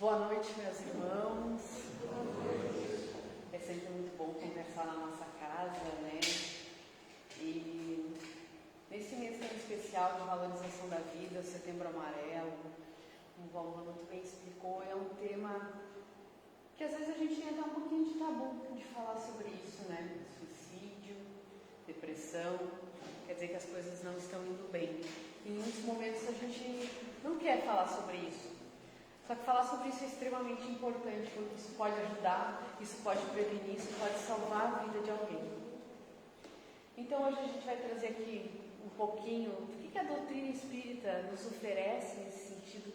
Boa noite, meus irmãos. É sempre muito bom conversar na nossa casa, né? E nesse mês tão especial de valorização da vida, o Setembro Amarelo, como o Valmor muito bem explicou, é um tema que às vezes a gente tem até um pouquinho de tabu de falar sobre isso, né? Suicídio, depressão, quer dizer que as coisas não estão indo bem. Em muitos momentos a gente não quer falar sobre isso. Só que falar sobre isso é extremamente importante, porque isso pode ajudar, isso pode prevenir, isso pode salvar a vida de alguém. Então hoje a gente vai trazer aqui um pouquinho do que a doutrina espírita nos oferece nesse sentido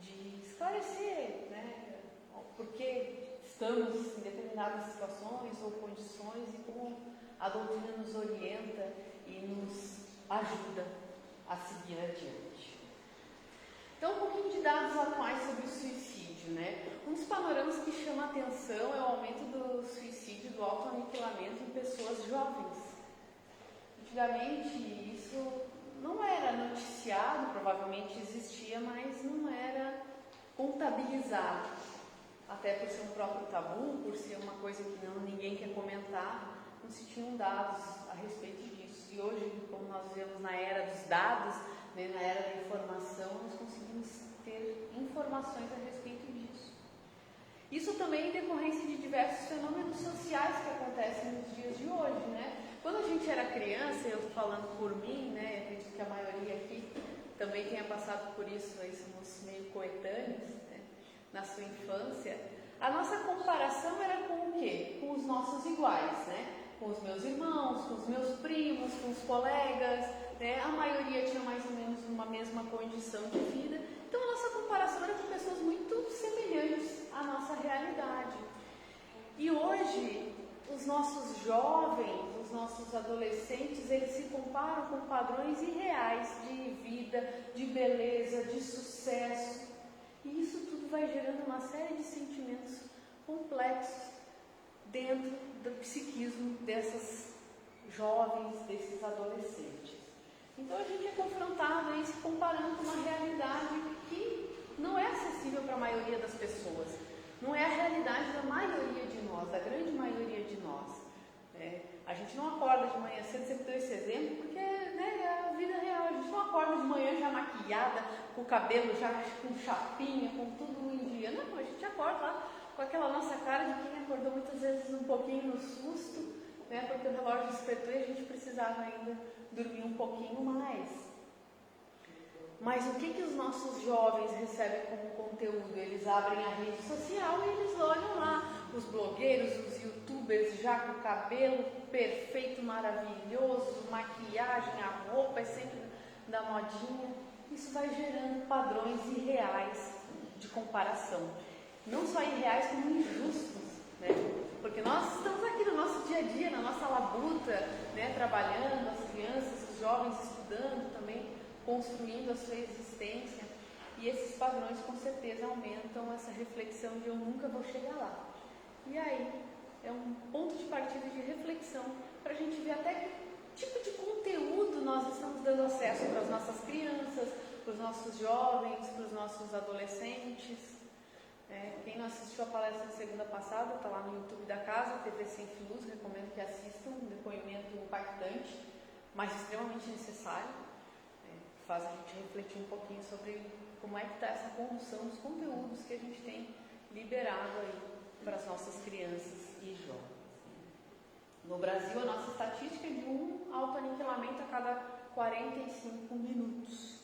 de esclarecer, né, por que estamos em determinadas situações ou condições e como a doutrina nos orienta e nos ajuda a seguir adiante. Então, um pouquinho de dados atuais sobre o suicídio, né? Um dos panoramas que chama a atenção é o aumento do suicídio, do autoaniquilamento em pessoas jovens. Antigamente, isso não era noticiado, provavelmente existia, mas não era contabilizado. Até por ser um próprio tabu, por ser uma coisa que ninguém quer comentar, não se tinham dados a respeito disso. E hoje, como nós vivemos na era dos dados, né, na era da informação, nós conseguimos ter informações a respeito disso. Isso também em decorrência de diversos fenômenos sociais que acontecem nos dias de hoje, né? Quando a gente era criança, eu estou falando por mim, né, acredito que a maioria aqui também tenha passado por isso, aí somos meio coetâneos, né, na sua infância, a nossa comparação era com o quê? Com os nossos iguais, né? Com os meus irmãos, com os meus primos, com os colegas, né? A maioria tinha mais ou menos uma mesma condição de vida, então a nossa comparação era com pessoas muito semelhantes à nossa realidade. E hoje, os nossos jovens, os nossos adolescentes, eles se comparam com padrões irreais de vida, de beleza, de sucesso, e isso tudo vai gerando uma série de sentimentos complexos dentro do psiquismo dessas jovens, desses adolescentes. Então a gente é confrontado aí se comparando com uma realidade que não é acessível para a maioria das pessoas. Não é a realidade da maioria de nós, da grande maioria de nós. A gente não acorda de manhã cedo, sempre dou esse exemplo, porque né, é a vida real. A gente não acorda de manhã já maquiada, com o cabelo já com chapinha, com tudo em dia. Não, a gente acorda lá com aquela nossa cara de quem acordou muitas vezes um pouquinho no susto, né, porque o relógio despertou e a gente precisava ainda dormir um pouquinho mais. Mas o que os nossos jovens recebem como conteúdo? Eles abrem a rede social e eles olham lá os blogueiros, os youtubers já com o cabelo perfeito, maravilhoso, maquiagem, a roupa é sempre da modinha. Isso vai gerando padrões irreais de comparação. Não só irreais, como injustos, né? Porque nós estamos aqui no nosso dia a dia, na nossa labuta, né? Trabalhando, as crianças, os jovens estudando também, construindo a sua existência, e esses padrões com certeza aumentam essa reflexão de eu nunca vou chegar lá. E aí é um ponto de partida de reflexão para a gente ver até que tipo de conteúdo nós estamos dando acesso para as nossas crianças, para os nossos jovens, para os nossos adolescentes. Quem não assistiu a palestra de segunda passada, está lá no YouTube da casa, TV Sem Fios, recomendo que assistam, um depoimento impactante, mas extremamente necessário. Faz a gente refletir um pouquinho sobre como é que está essa condução dos conteúdos que a gente tem liberado aí para as nossas crianças e jovens. No Brasil, a nossa estatística é de um autoaniquilamento a cada 45 minutos.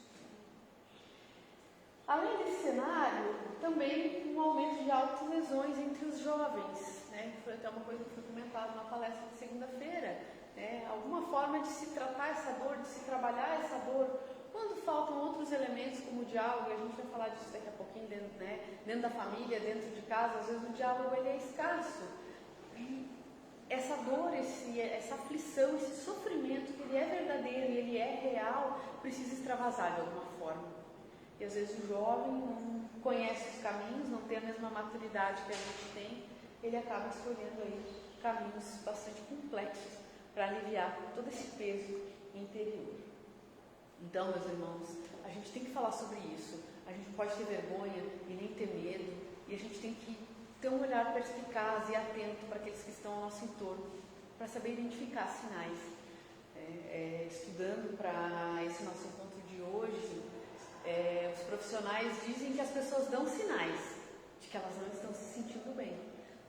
Além desse cenário, também um aumento de autolesões entre os jovens, né? Foi até uma coisa que foi comentada na palestra de segunda-feira, né? Alguma forma de se tratar essa dor, de se trabalhar essa dor, quando faltam outros elementos como o diálogo, e a gente vai falar disso daqui a pouquinho, dentro da família, dentro de casa, às vezes o diálogo ele é escasso. E essa dor, essa aflição, esse sofrimento, que ele é verdadeiro e ele é real, precisa extravasar de alguma forma. E às vezes o jovem não conhece os caminhos, não tem a mesma maturidade que a gente tem, ele acaba escolhendo aí caminhos bastante complexos para aliviar todo esse peso interior. Então, meus irmãos, a gente tem que falar sobre isso. A gente não pode ter vergonha e nem ter medo E a gente tem que ter um olhar perspicaz e atento para aqueles que estão ao nosso entorno, para saber identificar sinais. Estudando para esse nosso encontro de hoje, os profissionais dizem que as pessoas dão sinais de que elas não estão se sentindo bem.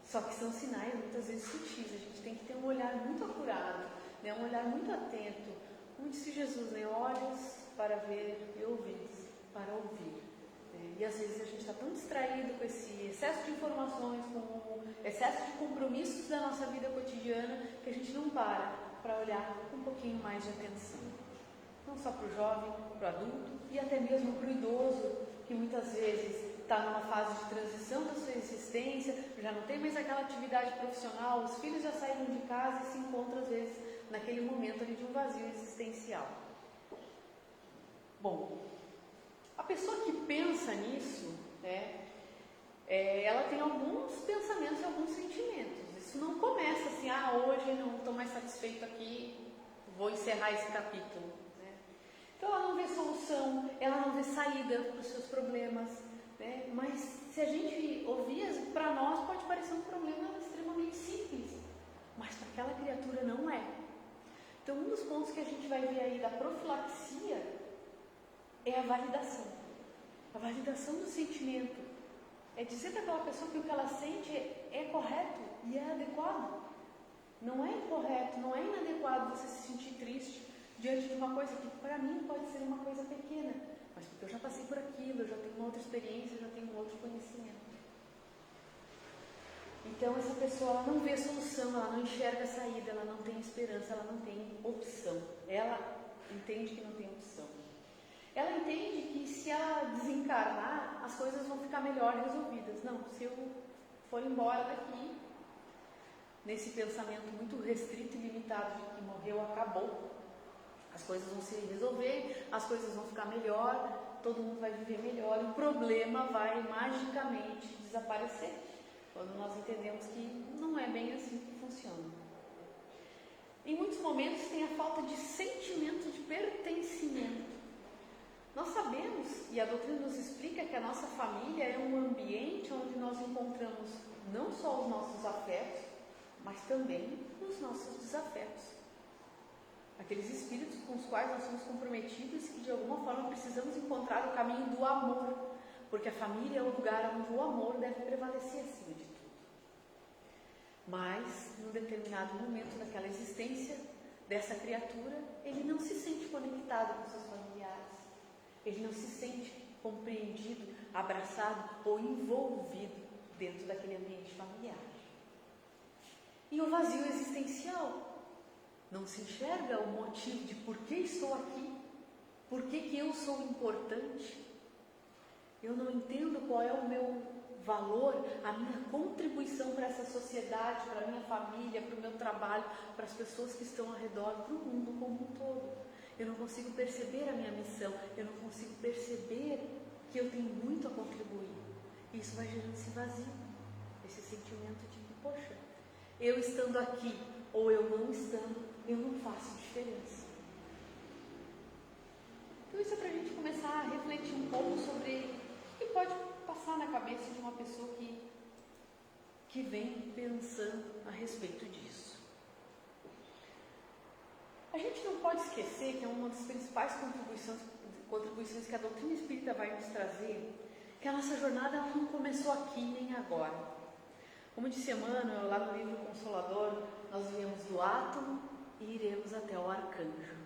Só que são sinais muitas vezes sutis. A gente tem que ter um olhar muito acurado, né? Um olhar muito atento. Como disse Jesus, né? Olhos para ver e ouvidos para ouvir. E às vezes a gente está tão distraído com esse excesso de informações, com o excesso de compromissos da nossa vida cotidiana, que a gente não para olhar com um pouquinho mais de atenção. Não só para o jovem, para o adulto e até mesmo para o idoso, que muitas vezes está numa fase de transição da sua existência, já não tem mais aquela atividade profissional, os filhos já saíram de casa e se encontram às vezes naquele momento ali de um vazio existencial. Bom, a pessoa que pensa nisso, ela tem alguns pensamentos e alguns sentimentos. Isso não começa assim, hoje não estou mais satisfeito aqui, vou encerrar esse capítulo. Né? Então ela não vê solução, ela não vê saída para os seus problemas. Né? Mas se a gente ouvir, para nós pode parecer um problema extremamente simples, mas para aquela criatura não é. Então um dos pontos que a gente vai ver aí da profilaxia é a validação do sentimento. É dizer para aquela pessoa que o que ela sente é correto e é adequado. Não é incorreto, não é inadequado você se sentir triste diante de uma coisa que para mim pode ser uma coisa pequena, mas porque eu já passei por aquilo, eu já tenho uma outra experiência, eu já tenho um outro conhecimento. Então essa pessoa ela não vê solução, ela não enxerga a saída, ela não tem esperança, ela não tem opção. Ela entende que não tem opção. Ela entende que se ela desencarnar, as coisas vão ficar melhor resolvidas. Não, se eu for embora daqui, nesse pensamento muito restrito e limitado de que morreu, acabou, as coisas vão se resolver, as coisas vão ficar melhor, todo mundo vai viver melhor, o problema vai magicamente desaparecer, quando nós entendemos que não é bem assim que funciona. Em muitos momentos tem a falta de sentimento de pertencimento. Nós sabemos, e a doutrina nos explica, que a nossa família é um ambiente onde nós encontramos não só os nossos afetos, mas também os nossos desafetos. Aqueles espíritos com os quais nós somos comprometidos e que de alguma forma precisamos encontrar o caminho do amor, porque a família é o lugar onde o amor deve prevalecer acima de tudo. Mas, num determinado momento daquela existência dessa criatura, ele não se sente conectado com seus familiares. Ele não se sente compreendido, abraçado ou envolvido dentro daquele ambiente familiar. E o vazio existencial. Não se enxerga o motivo de por que estou aqui, por que eu sou importante. Eu não entendo qual é o meu valor, a minha contribuição para essa sociedade, para a minha família, para o meu trabalho, para as pessoas que estão ao redor, para o mundo como um todo. Eu não consigo perceber a minha missão, eu não consigo perceber que eu tenho muito a contribuir. E isso vai gerando esse vazio, esse sentimento de que, poxa, eu estando aqui ou eu não estando, eu não faço diferença. Então isso é para a gente começar a refletir um pouco sobre o que pode passar na cabeça de uma pessoa que vem pensando a respeito disso. A gente não pode esquecer que é uma das principais contribuições que a doutrina espírita vai nos trazer, que a nossa jornada não começou aqui nem agora. Como disse Emmanuel, lá no livro Consolador, nós viemos do átomo e iremos até o arcanjo.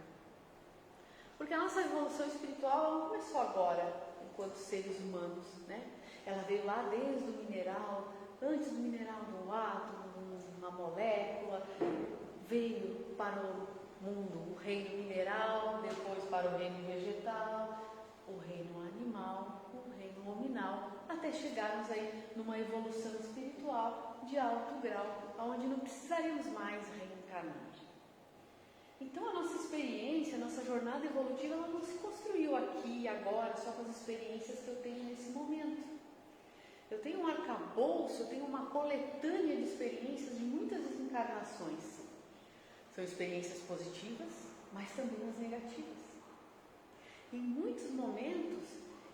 Porque a nossa evolução espiritual não começou agora, enquanto seres humanos, né? Ela veio lá desde o mineral, antes do mineral, no átomo, numa molécula, veio para o mundo, o reino mineral, depois para o reino vegetal, o reino animal, o reino hominal, até chegarmos aí numa evolução espiritual de alto grau, onde não precisaríamos mais reencarnar. Então a nossa experiência, a nossa jornada evolutiva, ela não se construiu aqui e agora, só com as experiências que eu tenho nesse momento. Eu tenho um arcabouço, eu tenho uma coletânea de experiências de muitas desencarnações. São experiências positivas, mas também as negativas. Em muitos momentos,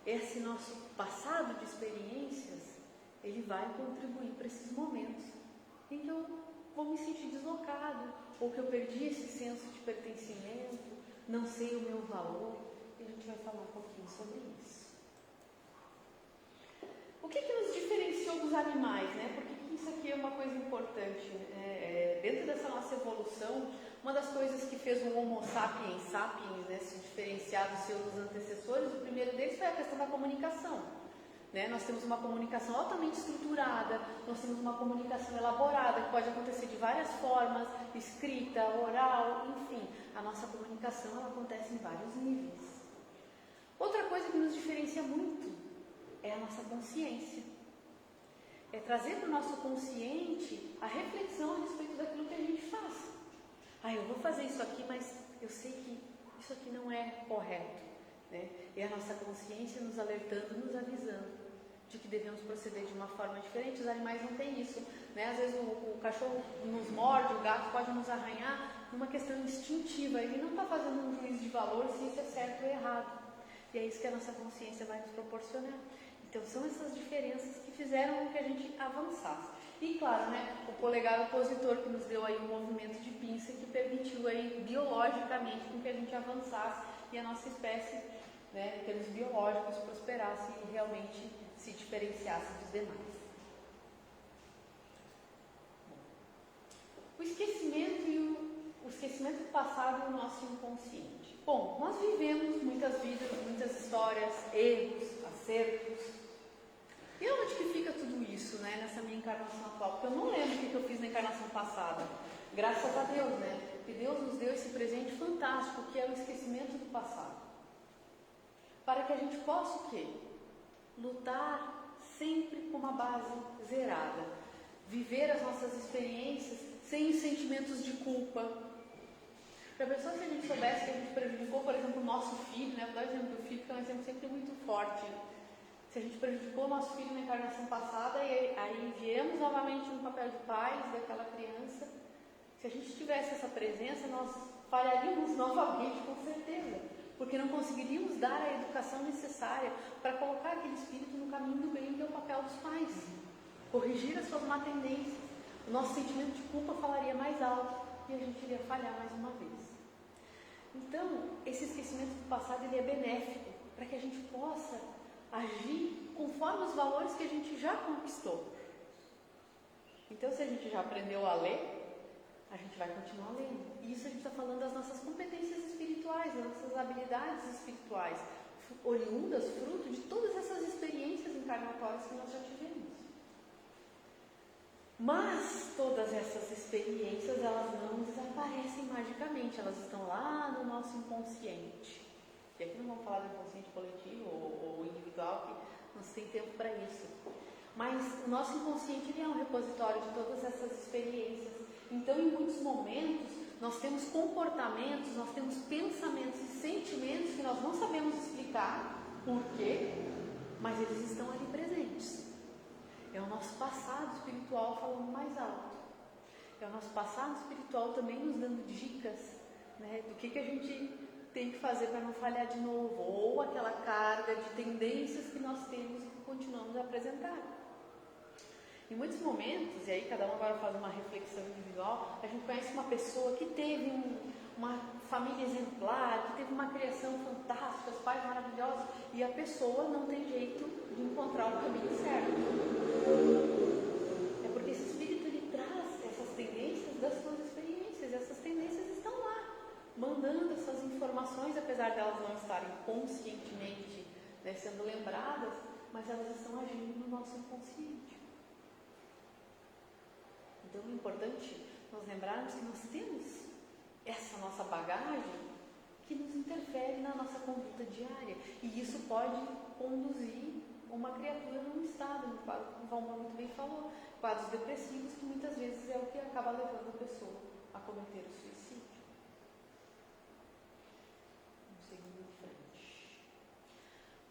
esse nosso passado de experiências, ele vai contribuir para esses momentos em que eu vou me sentir deslocado, ou que eu perdi esse senso de pertencimento, não sei o meu valor, e a gente vai falar um pouquinho sobre isso. O que nos diferenciou dos animais, né? Porque isso aqui é uma coisa importante. Dentro dessa nossa evolução, uma das coisas que fez o Homo sapiens sapiens, né, se diferenciar dos seus antecessores, o primeiro deles foi a questão da comunicação. Né? Nós temos uma comunicação altamente estruturada, nós temos uma comunicação elaborada, que pode acontecer de várias formas, escrita, oral, enfim. A nossa comunicação ela acontece em vários níveis. Outra coisa que nos diferencia muito é a nossa consciência. É trazer para o nosso consciente a reflexão a respeito daquilo que a gente faz. Eu vou fazer isso aqui, mas eu sei que isso aqui não é correto. Né? E a nossa consciência nos alertando, nos avisando de que devemos proceder de uma forma diferente. Os animais não têm isso. Né? Às vezes o cachorro nos morde, o gato pode nos arranhar numa questão instintiva. Ele não está fazendo um juízo de valor se isso é certo ou errado. E é isso que a nossa consciência vai nos proporcionar. Então são essas diferenças que fizeram com que a gente avançasse. E claro, né, o polegar opositor que nos deu aí um movimento de pinça que permitiu aí biologicamente com que a gente avançasse e a nossa espécie, né, em termos biológicos, prosperasse e realmente se diferenciasse dos demais. O esquecimento o esquecimento do passado e o nosso inconsciente. Bom, nós vivemos muitas vidas, muitas histórias, erros, acertos. E onde que fica tudo isso, né, nessa minha encarnação atual? Porque eu não lembro o que eu fiz na encarnação passada. Graças a Deus, né? Porque Deus nos deu esse presente fantástico, que é o esquecimento do passado. Para que a gente possa o quê? Lutar sempre com uma base zerada. Viver as nossas experiências sem os sentimentos de culpa. Para a pessoa, se a gente soubesse que a gente prejudicou, por exemplo, o nosso filho, né? Vou dar o exemplo do filho, que é um exemplo sempre muito forte. Se a gente prejudicou o nosso filho na encarnação passada e aí viemos novamente no papel de pais daquela criança, se a gente tivesse essa presença, nós falharíamos novamente, com certeza, porque não conseguiríamos dar a educação necessária para colocar aquele espírito no caminho do bem, que é o papel dos pais, corrigir as suas má tendências. O nosso sentimento de culpa falaria mais alto e a gente iria falhar mais uma vez. Então, esse esquecimento do passado ele é benéfico para que a gente possa agir conforme os valores que a gente já conquistou. Então, se a gente já aprendeu a ler, a gente vai continuar lendo. E isso a gente está falando das nossas competências espirituais, das nossas habilidades espirituais, oriundas, fruto de todas essas experiências encarnatórias que nós já tivemos. Mas todas essas experiências, elas não desaparecem magicamente, elas estão lá no nosso inconsciente. E aqui não vamos falar do inconsciente coletivo ou individual, que não se tem tempo para isso. Mas o nosso inconsciente ele é um repositório de todas essas experiências. Então, em muitos momentos, nós temos comportamentos, nós temos pensamentos e sentimentos que nós não sabemos explicar por quê, mas eles estão ali presentes. É o nosso passado espiritual falando mais alto. É o nosso passado espiritual também nos dando dicas, né, do que a gente tem que fazer para não falhar de novo, ou aquela carga de tendências que nós temos e que continuamos a apresentar. Em muitos momentos, e aí cada um agora faz uma reflexão individual, a gente conhece uma pessoa que teve uma família exemplar, que teve uma criação fantástica, os pais maravilhosos, e a pessoa não tem jeito de encontrar o caminho certo. É porque esse espírito ele traz essas tendências das suas experiências, e essas tendências estão lá, mandando essas informações, apesar de elas não estarem conscientemente, né, sendo lembradas, mas elas estão agindo no nosso inconsciente. Então é importante nós lembrarmos que nós temos essa nossa bagagem que nos interfere na nossa conduta diária. E isso pode conduzir uma criatura num estado, no quadro, como o Valmor muito bem falou, quadros depressivos, que muitas vezes é o que acaba levando a pessoa a cometer o suicídio. Vamos seguir em frente.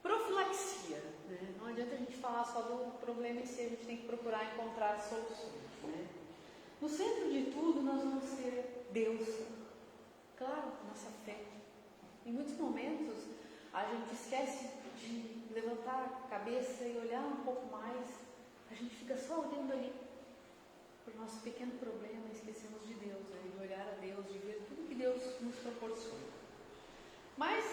Profilaxia. Né? Não adianta a gente falar só do problema em si, a gente tem que procurar encontrar soluções. Né? No centro de tudo, nós vamos ser Deus. Claro, nossa fé. Em muitos momentos, a gente esquece de levantar a cabeça e olhar um pouco mais A gente fica só olhando ali para o nosso pequeno problema e esquecemos de Deus, né? De olhar a Deus, de ver tudo que Deus nos proporciona. Mas,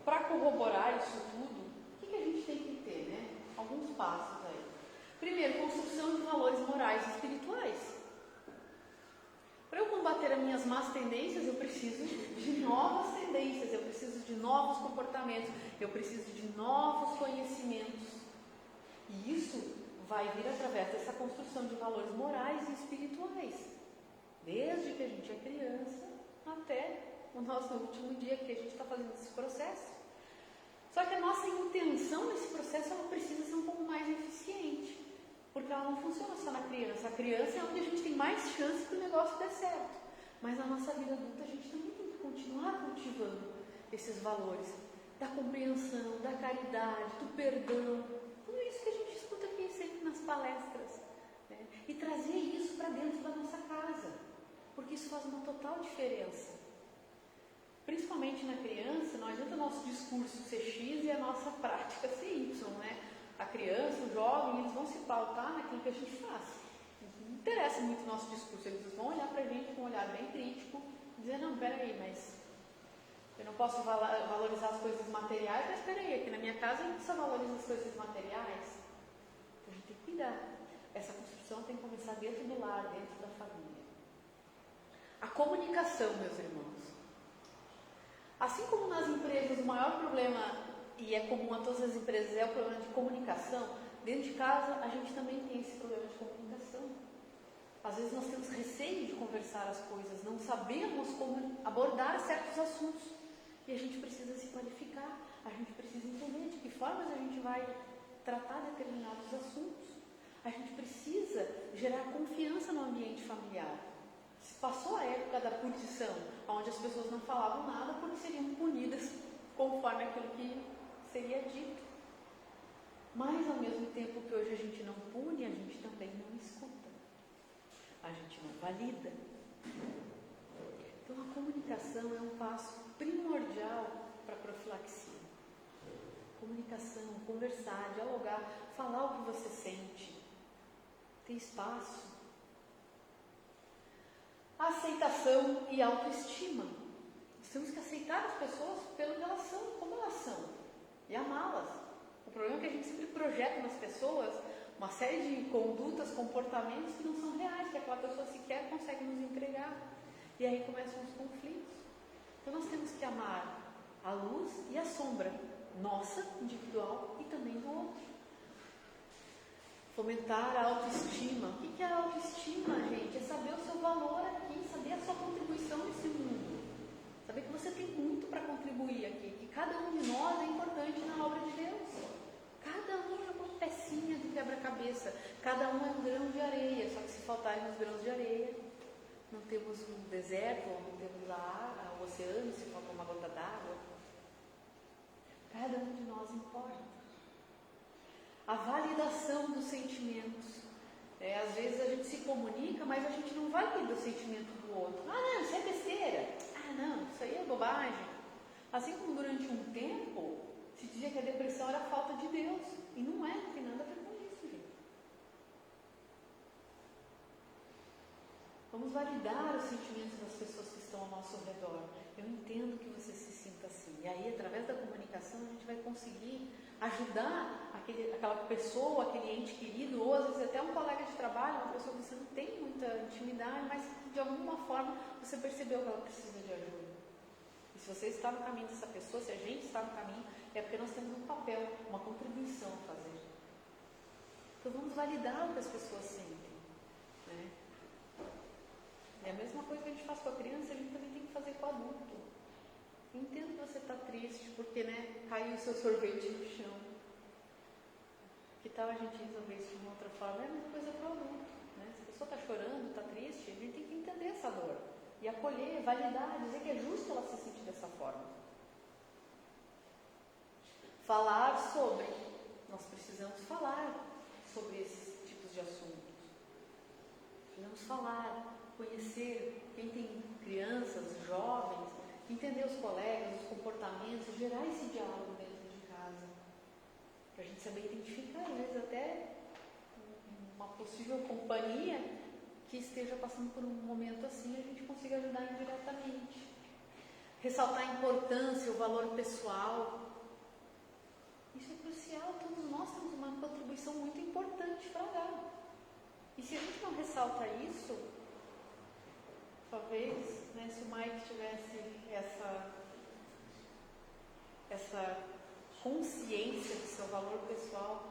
para corroborar isso tudo, o que a gente tem que ter, né? Alguns passos aí. Primeiro, construção de valores morais e espirituais. Para eu combater as minhas más tendências, eu preciso de novas tendências, eu preciso de novos comportamentos, eu preciso de novos conhecimentos. E isso vai vir através dessa construção de valores morais e espirituais, desde que a gente é criança até o nosso último dia que a gente está fazendo esse processo. Só que a nossa intenção nesse processo ela precisa ser um pouco mais eficiente, porque ela não funciona só na criança. A criança é onde a gente tem mais chance que o negócio dê certo, mas na nossa vida adulta a gente também tem que continuar cultivando esses valores da compreensão, da caridade, do perdão, tudo isso que a gente escuta aqui sempre nas palestras, né? E trazer isso para dentro da nossa casa, porque isso faz uma total diferença. Principalmente na criança, não adianta o nosso discurso ser X e a nossa prática ser Y, né? A criança, o jovem, eles vão se pautar naquilo que a gente faz. Não interessa muito o nosso discurso, eles vão olhar para a gente com um olhar bem crítico e dizer, não, peraí, mas eu não posso valorizar as coisas materiais, mas peraí, aqui na minha casa a gente só valoriza as coisas materiais. Então a gente tem que cuidar. Essa construção tem que começar dentro do lar, dentro da família. A comunicação, meus irmãos. Assim como nas empresas o maior problema, e é comum a todas as empresas, é o problema de comunicação, dentro de casa a gente também tem esse problema de comunicação. Às vezes nós temos receio de conversar as coisas, não sabemos como abordar certos assuntos. E a gente precisa se qualificar, a gente precisa entender de que formas a gente vai tratar determinados assuntos. A gente precisa gerar confiança no ambiente familiar. Passou a época da punição, onde as pessoas não falavam nada porque seriam punidas conforme aquilo que seria dito. Mas, ao mesmo tempo que hoje a gente não pune, a gente também não escuta. A gente não valida. Então, a comunicação é um passo primordial para a profilaxia. Comunicação, conversar, dialogar, falar o que você sente. Ter espaço. Aceitação e autoestima. Nós temos que aceitar as pessoas pelo que elas são, como elas são, e amá-las. O problema é que a gente sempre projeta nas pessoas uma série de condutas, comportamentos que não são reais, que aquela pessoa sequer consegue nos entregar. E aí começam os conflitos. Então nós temos que amar a luz e a sombra, nossa, individual, e também do outro. Fomentar a autoestima. O que é a autoestima, gente? É saber o seu valor aqui, saber a sua contribuição nesse mundo. Saber que você tem muito para contribuir aqui, que cada um de nós é importante na obra de Deus. Cada um é uma pecinha do quebra-cabeça, cada um é um grão de areia, só que se faltarem os grãos de areia, não temos um deserto, ou não temos o oceano, se faltar uma gota d'água. Cada um de nós importa. A validação dos sentimentos. Às vezes a gente se comunica, mas a gente não valida o sentimento do outro. Ah, não, isso é besteira. Ah, não, isso aí é bobagem. Assim como durante um tempo se dizia que a depressão era falta de Deus. E não é, não tem nada a ver com isso, gente. Vamos validar os sentimentos das pessoas que estão ao nosso redor. Eu entendo que você se sinta assim. E aí, através da comunicação, a gente vai conseguir ajudar aquela pessoa, aquele ente querido, ou às vezes até um colega de trabalho, uma pessoa que você não tem muita intimidade, mas que de alguma forma você percebeu que ela precisa de ajuda. E se você está no caminho dessa pessoa, se a gente está no caminho, é porque nós temos um papel, uma contribuição a fazer. Então vamos validar o que as pessoas sentem, né? É a mesma coisa que a gente faz com a criança, a gente também tem que fazer com o adulto. Eu entendo que você está triste porque, caiu o seu sorvete no chão. Que tal a gente resolver isso de uma outra forma? É a mesma coisa para o adulto, né? Se a pessoa está chorando, está triste, a gente tem que entender essa dor. E acolher, validar, dizer que é justo ela se sentir dessa forma. Falar sobre. Nós precisamos falar sobre esses tipos de assuntos. Precisamos falar, conhecer quem tem crianças, jovens, entender os colegas, os comportamentos, gerar esse diálogo dentro de casa. Para a gente saber identificar, às vezes até uma possível companhia que esteja passando por um momento assim, a gente consiga ajudar indiretamente. Ressaltar a importância, o valor pessoal. Isso é crucial, todos nós temos uma contribuição muito importante para dar. E se a gente não ressalta isso, talvez, né, se o Mike tivesse essa consciência do seu valor pessoal,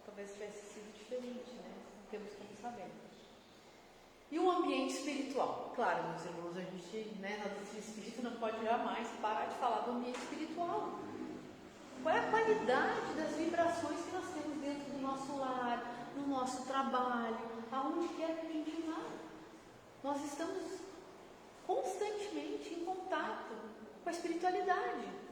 talvez tivesse sido diferente, né? Não temos como saber. E o ambiente espiritual? Claro, meus irmãos, a gente, né, na doutrina espírita não pode jamais parar de falar do ambiente espiritual. Qual é a qualidade das vibrações que nós temos dentro do nosso lar, no nosso trabalho, aonde quer que a gente vá? Nós estamos constantemente em contato com a espiritualidade.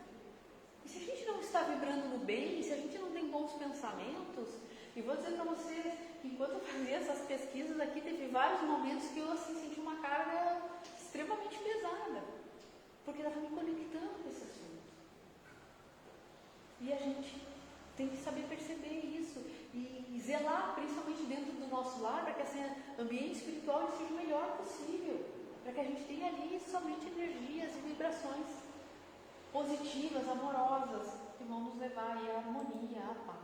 E se a gente não está vibrando no bem, se a gente não tem bons pensamentos, e vou dizer para vocês, enquanto eu fazia essas pesquisas aqui, teve vários momentos que eu assim, senti uma carga extremamente pesada, porque estava me conectando com esse assunto. E a gente tem que saber perceber isso e zelar, principalmente dentro do nosso lar, para que esse ambiente espiritual seja o melhor possível, para que a gente tenha ali somente energias e vibrações positivas, amorosas, que vão nos levar à harmonia, à paz.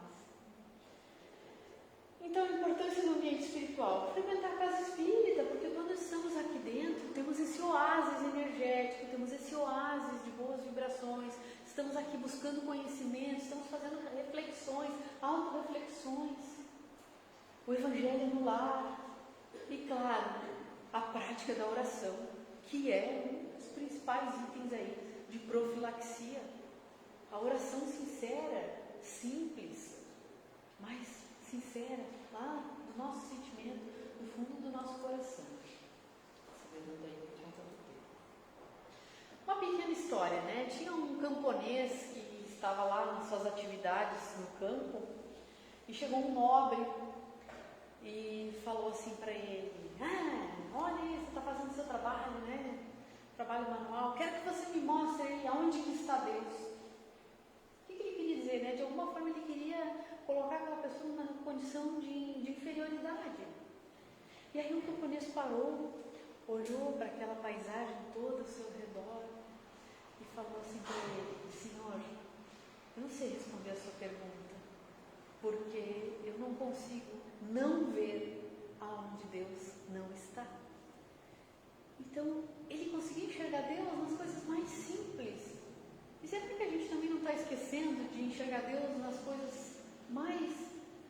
Então, a importância do ambiente espiritual. Frequentar a casa espírita, porque quando estamos aqui dentro, temos esse oásis energético, temos esse oásis de boas vibrações, estamos aqui buscando conhecimento, estamos fazendo reflexões, autorreflexões, o evangelho no lar e, claro, a prática da oração, que é um dos principais itens aí de profilaxia. A oração sincera, simples, mas sincera, lá do nosso sentimento, do fundo do nosso coração. Uma pequena história, né? Tinha um camponês que estava lá nas suas atividades no campo e chegou um nobre e falou assim para ele: olha aí, você está fazendo seu trabalho, né? Trabalho manual, quero que você me mostre aí aonde que está Deus. O que ele queria dizer, né? De alguma forma ele queria colocar aquela pessoa numa condição de inferioridade. E aí o camponês parou, olhou para aquela paisagem toda ao seu redor e falou assim para ele: Senhor, eu não sei responder a sua pergunta, porque eu não consigo não ver aonde Deus não está. Então, ele conseguia enxergar Deus nas coisas mais simples. E será que a gente também não está esquecendo de enxergar Deus nas coisas mais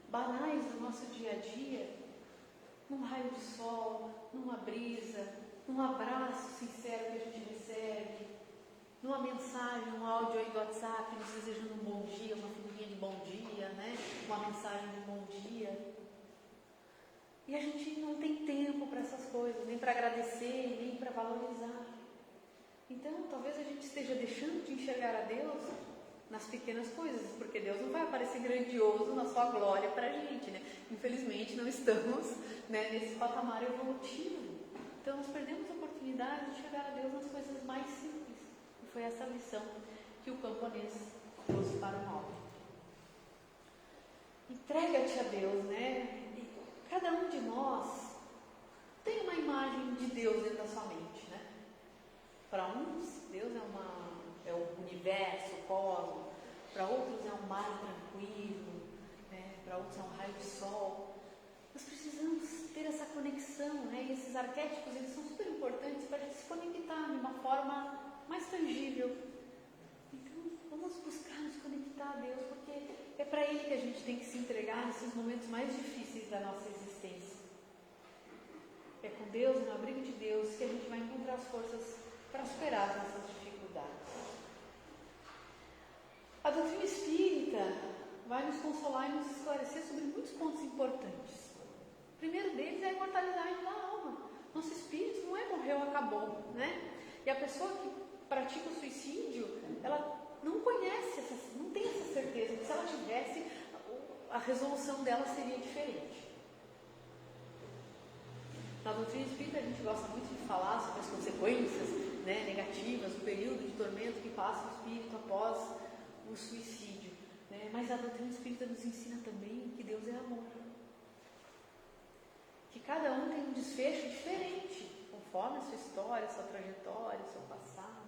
banais do nosso dia a dia? Num raio de sol, numa brisa, num abraço sincero que a gente recebe, numa mensagem, um áudio aí do WhatsApp nos desejando um bom dia, uma figurinha de bom dia, né? Uma mensagem de bom dia. E a gente não tem tempo para essas coisas, nem para agradecer, nem para valorizar. Então, talvez a gente esteja deixando de enxergar a Deus nas pequenas coisas, porque Deus não vai aparecer grandioso na sua glória para a gente, né? Infelizmente, não estamos, né, nesse patamar evolutivo. Então, nós perdemos a oportunidade de enxergar a Deus nas coisas mais simples. E foi essa lição que o camponês trouxe para o nobre. Entrega-te a Deus, né? Cada um de nós tem uma imagem de Deus dentro da sua mente, né? Para uns, Deus é o universo, o cosmos. Para outros é um mar tranquilo, né? Para outros é um raio de sol. Nós precisamos ter essa conexão, né? E esses arquétipos, eles são super importantes para a gente se conectar de uma forma mais tangível. Então, vamos buscar nos conectar a Deus, porque é para Ele que a gente tem que se entregar nesses momentos mais difíceis da nossa existência. É com Deus, no abrigo de Deus, que a gente vai encontrar as forças para superar as nossas dificuldades. A doutrina espírita vai nos consolar e nos esclarecer sobre muitos pontos importantes. O primeiro deles é a imortalidade da alma. Nosso espírito não é morreu, acabou, né? E a pessoa que pratica o suicídio, ela não conhece, não tem essa certeza, que se ela tivesse, a resolução dela seria diferente. Na doutrina espírita a gente gosta muito de falar sobre as consequências, né, negativas, o período de tormento que passa o espírito após o suicídio, né? Mas a doutrina espírita nos ensina também que Deus é amor. cada um tem um desfecho diferente, conforme a sua história, a sua trajetória, o seu passado.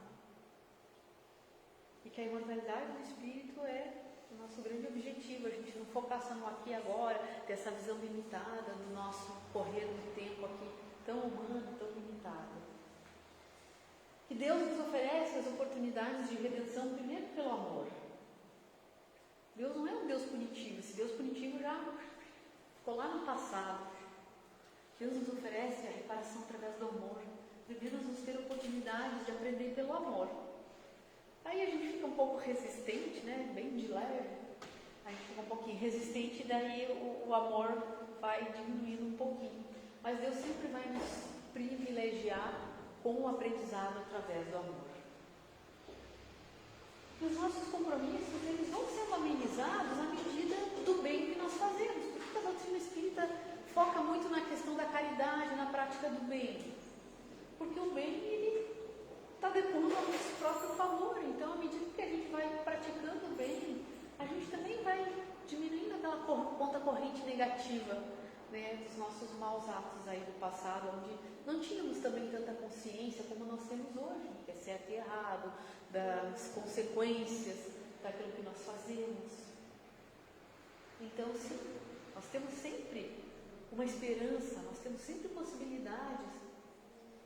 E que a imortalidade do espírito é o nosso grande objetivo, a gente não focar só no aqui e agora, ter essa visão limitada do nosso correr no tempo aqui, tão humano, tão limitado. Que Deus nos oferece as oportunidades de redenção primeiro pelo amor. Deus não é um Deus punitivo, esse Deus punitivo já ficou lá no passado. Deus nos oferece a reparação através do amor. Devemos nos ter oportunidades de aprender pelo amor. Aí a gente fica um pouco resistente, né? Bem de leve. A gente fica um pouquinho resistente e daí o amor vai diminuindo um pouquinho. Mas Deus sempre vai nos privilegiar com o aprendizado através do amor. E os nossos compromissos, eles vão sendo amenizados na medida do bem que nós fazemos. Por que a doutrina espírita foca muito na questão da caridade, na prática do bem? Porque o bem, ele está depondo ao nosso próprio favor. Então, à medida que a gente vai praticando o bem, a gente também vai diminuindo aquela conta corrente negativa, né, dos nossos maus atos aí do passado, onde não tínhamos também tanta consciência como nós temos hoje, que é certo e errado, das consequências daquilo que nós fazemos. Então, sim, nós temos sempre uma esperança, nós temos sempre possibilidades,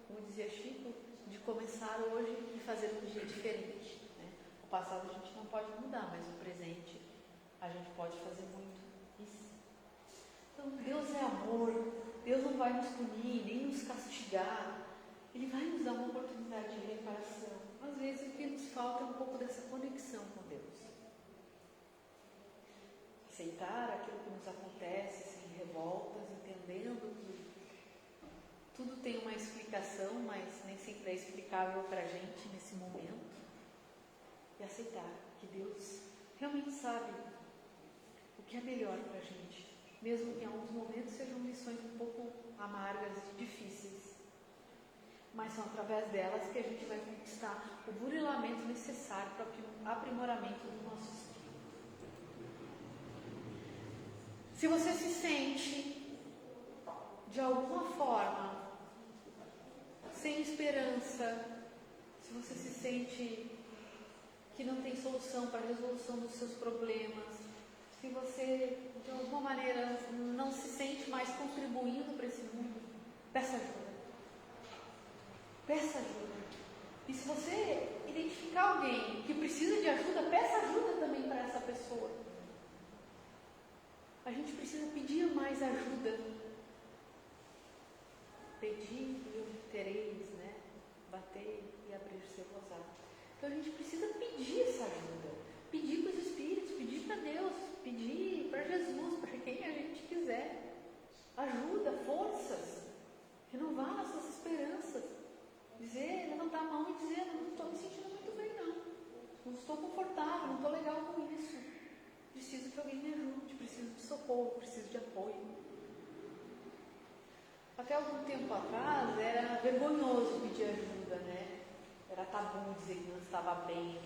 como dizia Chico, de começar hoje e fazer um dia diferente, né? O passado a gente não pode mudar, mas o presente a gente pode fazer muito isso. Então, Deus é amor, Deus não vai nos punir, nem nos castigar, Ele vai nos dar uma oportunidade de reparação. Às vezes o que nos falta é um pouco dessa conexão com Deus. Aceitar aquilo que nos acontece sem revoltas, entendendo que tudo tem uma explicação, mas nem sempre é explicável para a gente nesse momento. E aceitar que Deus realmente sabe o que é melhor para a gente, mesmo que em alguns momentos sejam lições um pouco amargas e difíceis. Mas são através delas que a gente vai conquistar o burilamento necessário para o aprimoramento do nosso espírito. Se você se sente, de alguma forma, sem esperança, se você se sente que não tem solução para a resolução dos seus problemas, se você, de alguma maneira, não se sente mais contribuindo para esse mundo, peça ajuda. Peça ajuda. E se você identificar alguém que precisa de ajuda, peça ajuda também para essa pessoa. A gente precisa pedir mais ajuda. Pedir e obtereis, né? Bater e abrir o seu rosário. Então a gente precisa pedir essa ajuda. Pedir para os Espíritos, pedir para Deus, pedir para Jesus, para quem a gente quiser. Ajuda, forças. Renovar nossas esperanças. Dizer, levantar a mão e dizer, não estou me sentindo muito bem não. Não estou confortável, não estou legal com isso. Preciso que alguém me ajude, preciso de socorro, preciso de apoio. Até algum tempo atrás era vergonhoso pedir ajuda, né? Era tabu dizer que não estava bem,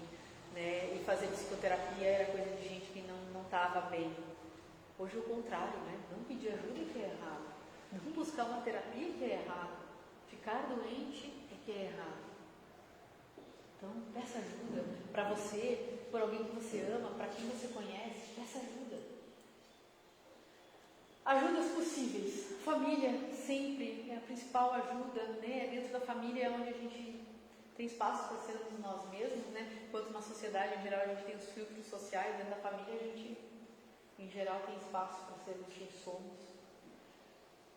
né? E fazer psicoterapia era coisa de gente que não estava bem. Hoje é o contrário, né? Não pedir ajuda é que é errado. Não buscar uma terapia é que é errado. Ficar doente é que é errado. Então, peça ajuda para você, por alguém que você ama, para quem você conhece, peça ajuda. Ajudas possíveis. Família sempre é a principal ajuda, né? Dentro da família é onde a gente tem espaço para sermos nós mesmos, né? Enquanto na sociedade, em geral, a gente tem os filtros sociais, dentro da família a gente, em geral, tem espaço para sermos quem somos.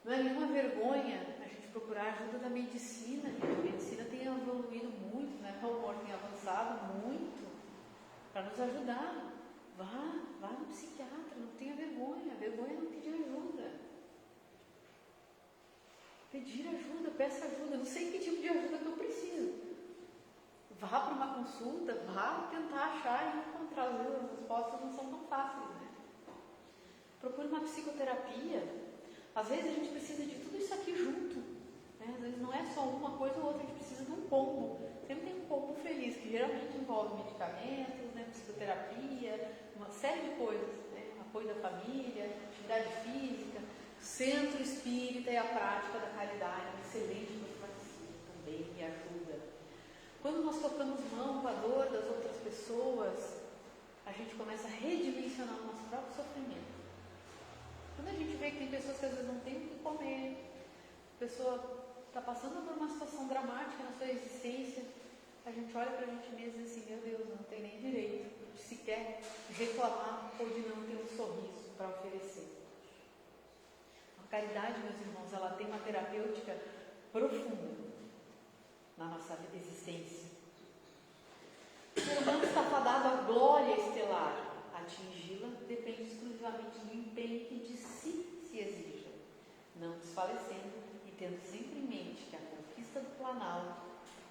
Não é nenhuma vergonha a gente procurar ajuda da medicina. A medicina tem evoluído muito, né? O humor tem avançado muito para nos ajudar. Vá no psiquiatra, não tenha vergonha. A vergonha é não pedir ajuda. Pedir ajuda, peça ajuda. Não sei que tipo de ajuda que eu preciso. Vá para uma consulta, vá tentar achar e encontrar. As respostas não são tão fáceis, né? Procure uma psicoterapia. Às vezes a gente precisa de tudo isso aqui junto, né? Às vezes não é só uma coisa ou outra, a gente precisa de um combo. Sempre tem um combo feliz, que geralmente envolve medicamentos, né? Psicoterapia, uma série de coisas, né? Apoio da família, atividade física. O centro espírita é a prática da caridade, um excelente motivação também, me ajuda. Quando nós tocamos mão com a dor das outras pessoas, a gente começa a redimensionar o nosso próprio sofrimento. Quando a gente vê que tem pessoas que às vezes não têm o que comer, a pessoa está passando por uma situação dramática na sua existência, a gente olha para a gente mesmo e diz assim, meu Deus, não tem nem direito de sequer reclamar ou de não ter um sorriso para oferecer. A caridade, meus irmãos, ela tem uma terapêutica profunda na nossa existência. O ser humano está fadado à glória estelar. Atingi-la depende exclusivamente do empenho que de si se exija, não desfalecendo e tendo sempre em mente que a conquista do Planalto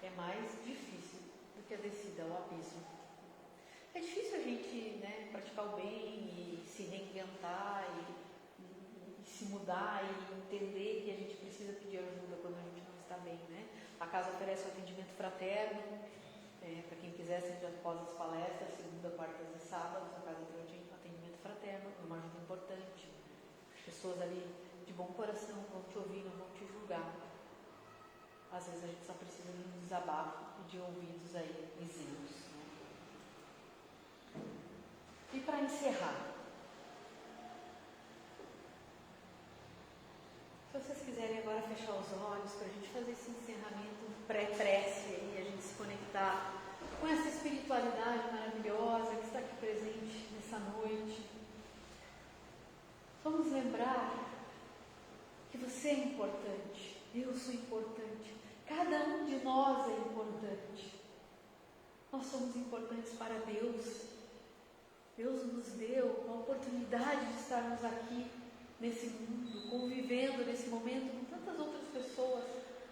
é mais difícil do que a descida ao abismo. É difícil a gente, praticar o bem e se reinventar e se mudar e entender que a gente precisa pedir ajuda quando a gente não está bem, né? A casa oferece o atendimento fraterno, para quem quiser, sempre após as palestras, segunda, quartas e sábados, a casa tem atendimento fraterno, é uma ajuda importante. As pessoas ali de bom coração vão te ouvir, não vão te julgar. Às vezes a gente só precisa de um desabafo e de ouvidos aí isentos. E para encerrar, se vocês quiserem agora fechar os olhos para a gente fazer esse encerramento pré-prece aí, a gente se conectar com essa espiritualidade maravilhosa que está aqui presente nessa noite. Vamos lembrar que você é importante, eu sou importante, cada um de nós é importante. Nós somos importantes para Deus. Deus nos deu a oportunidade de estarmos aqui nesse mundo, convivendo nesse momento com tantas outras pessoas,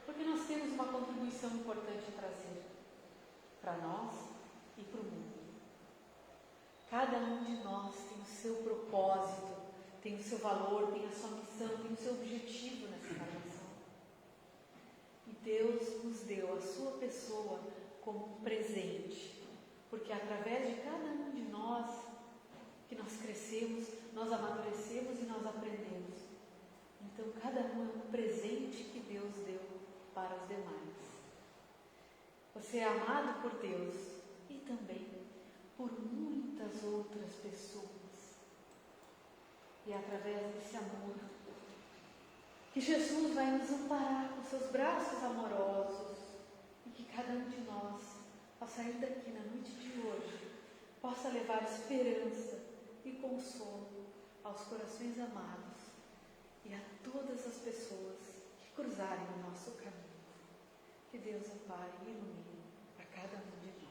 porque nós temos uma contribuição importante a trazer para nós e para o mundo. Cada um de nós tem o seu propósito, tem o seu valor, tem a sua missão, tem o seu objetivo nessa encarnação. E Deus nos deu a sua pessoa como um presente, porque através de cada um de nós que nós crescemos, nós amadurecemos e nós aprendemos. Então cada um é um presente que Deus deu para os demais. Você é amado por Deus e também por muitas outras pessoas. E é através desse amor que Jesus vai nos amparar com seus braços amorosos e que cada um de nós, ao sair daqui na noite de hoje, possa levar esperança e consolo aos corações amados e a todas as pessoas que cruzarem o nosso caminho. Que Deus ampare e ilumine a cada um de nós.